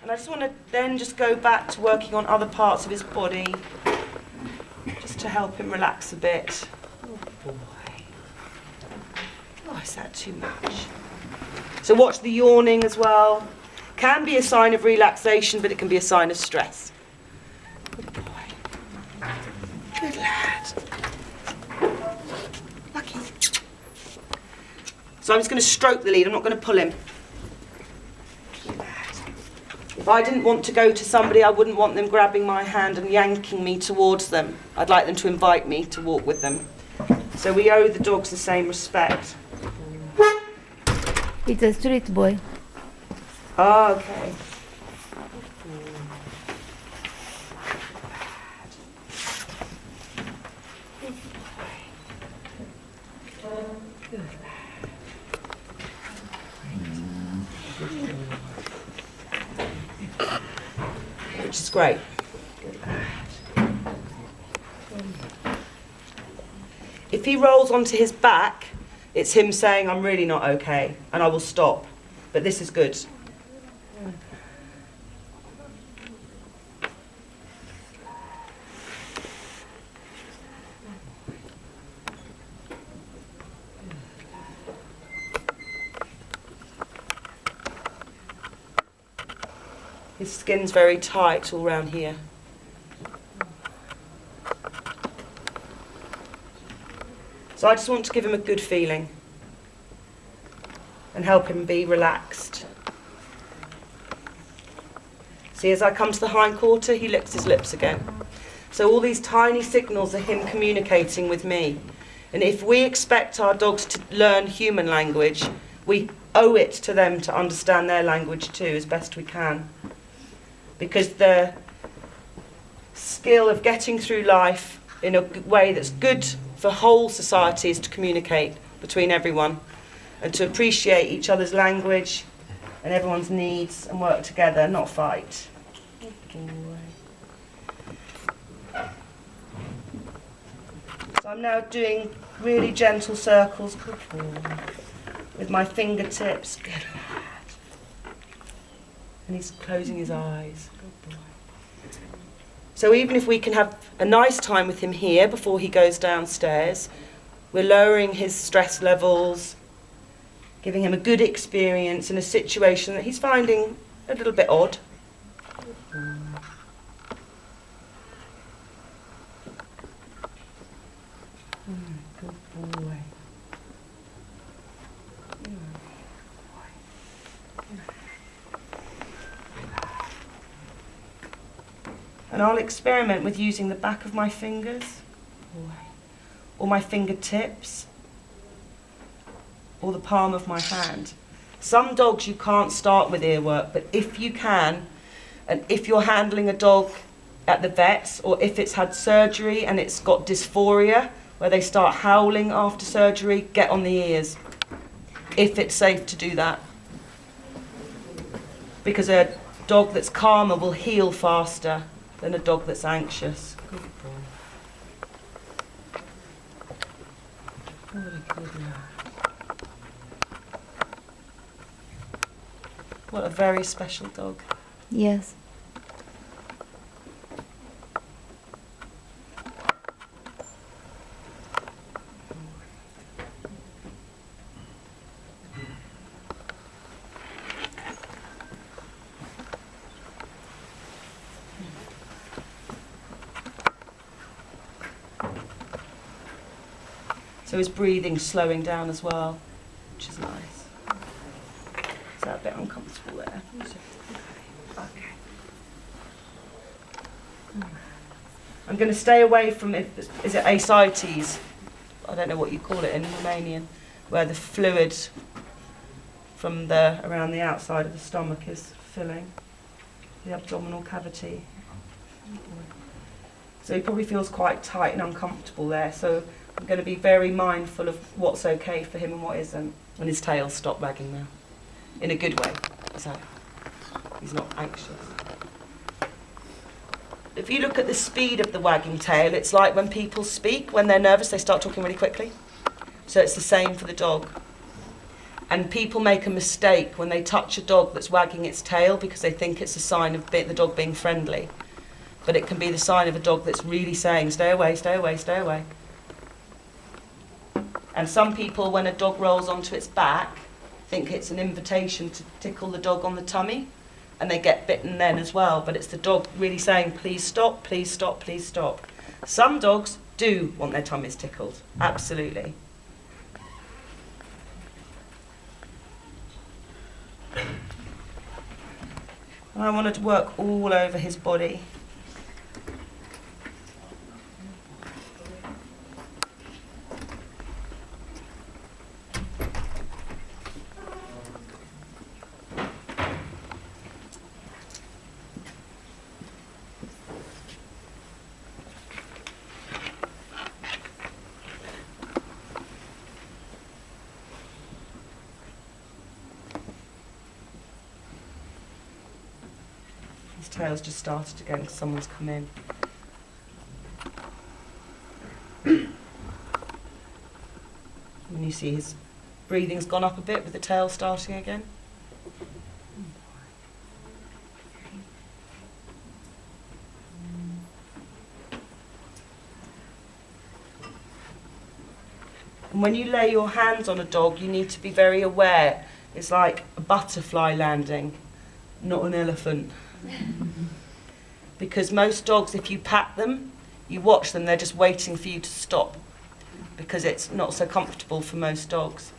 And I just want to then just go back to working on other parts of his body, just to help him relax a bit. Oh boy. Oh, is that too much? So watch the yawning as well. Can be a sign of relaxation, but it can be a sign of stress. Good boy. Good lad. Lucky. So I'm just going to stroke the lead. I'm not going to pull him. If I didn't want to go to somebody, I wouldn't want them grabbing my hand and yanking me towards them. I'd like them to invite me to walk with them. So we owe the dogs the same respect. It's a street boy. Oh, okay. Which is great. If he rolls onto his back, it's him saying, I'm really not okay, and I will stop. But this is good. His skin's very tight all round here. So I just want to give him a good feeling and help him be relaxed. See, as I come to the hindquarter, he licks his lips again. So all these tiny signals are him communicating with me. And if we expect our dogs to learn human language, we owe it to them to understand their language too, as best we can. Because the skill of getting through life in a way that's good for whole society is to communicate between everyone and to appreciate each other's language and everyone's needs and work together, not fight. So I'm now doing really gentle circles with my fingertips. Good lad. And he's closing his eyes. Good boy. So even if we can have a nice time with him here before he goes downstairs, we're lowering his stress levels, giving him a good experience in a situation that he's finding a little bit odd. Good boy. And I'll experiment with using the back of my fingers, or my fingertips, or the palm of my hand. Some dogs you can't start with ear work, but if you can, and if you're handling a dog at the vet's, or if it's had surgery and it's got dysphoria, where they start howling after surgery, get on the ears, if it's safe to do that. Because a dog that's calmer will heal faster than a dog that's anxious. Good boy. What a very special dog. Yes. So his breathing's slowing down as well, which is nice. Is that a bit uncomfortable there? Okay. I'm going to stay away from, is it ascites? I don't know what you call it in Romanian, where the fluid from around the outside of the stomach is filling the abdominal cavity. So he probably feels quite tight and uncomfortable there. So I'm going to be very mindful of what's okay for him and what isn't. And his tail stopped wagging now, in a good way. So he's not anxious. If you look at the speed of the wagging tail, it's like when people speak, when they're nervous, they start talking really quickly. So it's the same for the dog. And people make a mistake when they touch a dog that's wagging its tail because they think it's a sign of the dog being friendly. But it can be the sign of a dog that's really saying, stay away, stay away, stay away. And some people, when a dog rolls onto its back, think it's an invitation to tickle the dog on the tummy, and they get bitten then as well. But it's the dog really saying, please stop, please stop, please stop. Some dogs do want their tummies tickled, absolutely. And I wanted to work all over his body. His tail's just started again because someone's come in. And you see his breathing's gone up a bit with the tail starting again. And when you lay your hands on a dog, you need to be very aware. It's like a butterfly landing, not an elephant. Because most dogs, if you pat them, you watch them, they're just waiting for you to stop, because it's not so comfortable for most dogs.